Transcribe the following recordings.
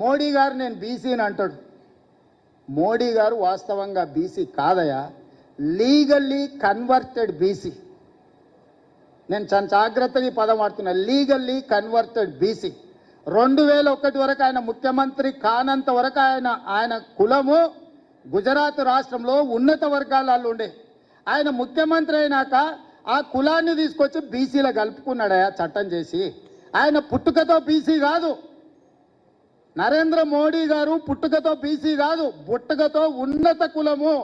మోడీ గారు నేను బీసీని అంటాడు. మోడీ గారు వాస్తవంగా బీసీ కాదయా, లీగల్లీ కన్వర్టెడ్ బీసీ. నేను చాలా జాగ్రత్తగా ఈ పదం వాడుతున్నా, లీగల్లీ కన్వర్టెడ్ బీసీ. 2001 వరకు ఆయన ముఖ్యమంత్రి కానంత వరకు ఆయన కులము గుజరాత్ రాష్ట్రంలో ఉన్నత వర్గాలలో ఉండే. ఆయన ముఖ్యమంత్రి అయినాక ఆ కులాన్ని తీసుకొచ్చి బీసీలో కలుపుకున్నాడయా చట్టం చేసి. ఆయన పుట్టుకతో బీసీ కాదు, నరేంద్ర మోడీ గారు పుట్టుకతో బీసీ కాదు, పుట్టుకతో ఉన్నత కులము.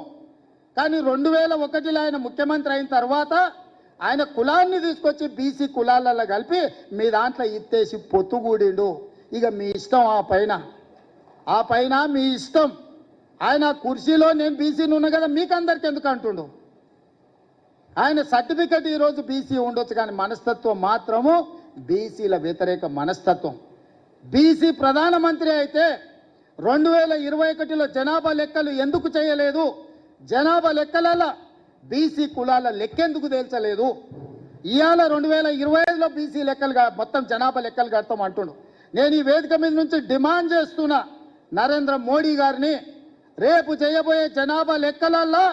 కానీ 2001లో ఆయన ముఖ్యమంత్రి అయిన తర్వాత ఆయన కులాన్ని తీసుకొచ్చి బీసీ కులాలలో కలిపి మీ దాంట్లో ఇత్తేసి పొత్తుగూడిండు. ఇక మీ ఇష్టం, ఆ పైన మీ ఇష్టం. ఆయన కుర్చీలో నేను బీసీని ఉన్నా కదా మీకు అందరికి ఎందుకు అంటుండు. ఆయన సర్టిఫికెట్ ఈరోజు బీసీ ఉండొచ్చు, కానీ మనస్తత్వం మాత్రము బీసీల వ్యతిరేక మనస్తత్వం. బీసీ ప్రధానమంత్రి అయితే 2021లో జనాభా లెక్కలు ఎందుకు చేయలేదు, జనాభా లెక్కలలో బీసీ కులాల లెక్కెందుకు తేల్చలేదు. ఇవాళ 2025లో బీసీ లెక్కలు మొత్తం జనాభా లెక్కలు కడతాం అంటుండు. నేను ఈ వేదిక మీద నుంచి డిమాండ్ చేస్తున్నా నరేంద్ర మోడీ గారిని, రేపు చేయబోయే జనాభా లెక్కలల్లో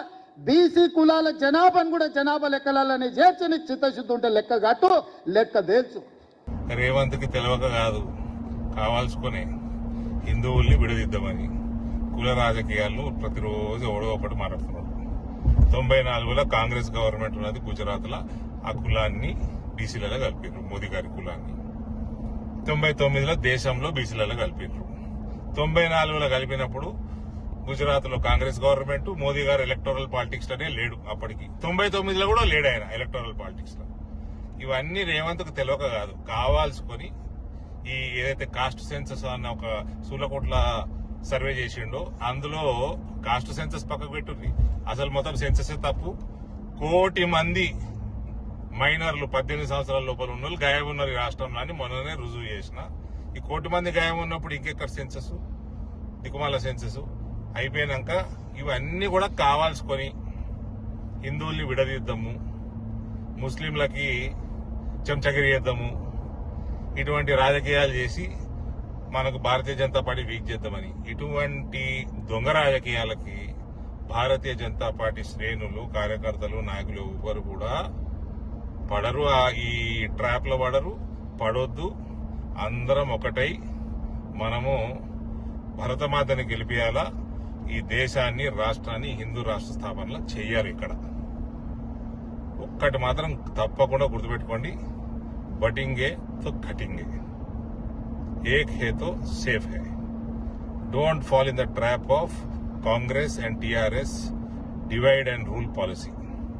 బీసీ కులాల జనాభాను కూడా జనాభా లెక్కలలోనే చేర్చి నీకు చిత్తశుద్ధి ఉంటే లెక్క కట్టు, లెక్క తేల్చు. రేవంత్కి తెలియక కాదు, కావాల్సుకునే హిందువుల్ని విడదీద్దామని కుల రాజకీయాలను ప్రతిరోజు ఎవడో ఒకటి మాట్లాడుతున్నాడు. 94లో కాంగ్రెస్ గవర్నమెంట్ ఉన్నది గుజరాత్లో, ఆ కులాన్ని బీసీలలో కలిపారు, మోదీ గారి కులాన్ని. 99లో దేశంలో బీసీలలో కలిపారు. 94లో కలిపినప్పుడు గుజరాత్లో కాంగ్రెస్ గవర్నమెంట్, మోదీ గారు ఎలక్టోరల్ పాలిటిక్స్ లోనే లేడు. అప్పటికి 99లో కూడా లేడు ఆయన ఎలక్టోరల్ పాలిటిక్స్ లో. ఇవన్నీ రేవంత్కు తెలియక కాదు, కావాల్సుకొని ఈ ఏదైతే కాస్ట్ సెన్సస్ అన్న ఒక సూలకోట్ల సర్వే చేసిండో అందులో కాస్ట్ సెన్సస్ పక్కకు పెట్టుర్రి, అసలు మొత్తం సెన్సస్ తప్పు. 1 కోటి మంది మైనర్లు 18 సంవత్సరాల లోపల ఉన్న వాళ్ళు గాయం ఉన్నారు ఈ రాష్ట్రంలో అని మొన్ననే రుజువు చేసిన. ఈ 1 కోటి మంది గాయం ఉన్నప్పుడు ఇంకెక్కడ సెన్సస్, దిక్కుమాల సెన్సస్ అయిపోయినాక ఇవన్నీ కూడా కావాల్సుకొని హిందువుల్ని విడదీద్దాము, ముస్లింలకి చెంచగిరి చేద్దాము, ఇటువంటి రాజకీయాలు చేసి మనకు భారతీయ జనతా పార్టీ వీక్ చేద్దామని. ఇటువంటి దొంగ రాజకీయాలకి భారతీయ జనతా పార్టీ శ్రేణులు, కార్యకర్తలు, నాయకులు ఎవ్వరు కూడా పడరు, ఈ ట్రాప్ లో పడొద్దు. అందరం ఒకటై మనము భరతమాతని గెలిపియాలా, ఈ దేశాన్ని, రాష్ట్రాన్ని హిందూ రాష్ట్ర స్థాపనలో చెయ్యాలి. ఇక్కడ ఒక్కటి మాత్రం తప్పకుండా గుర్తుపెట్టుకోండి, బటింగే తో కటింగే, ఏక్ హే తో safe hey. Don't fall in the trap of Congress and TRS divide and rule policy.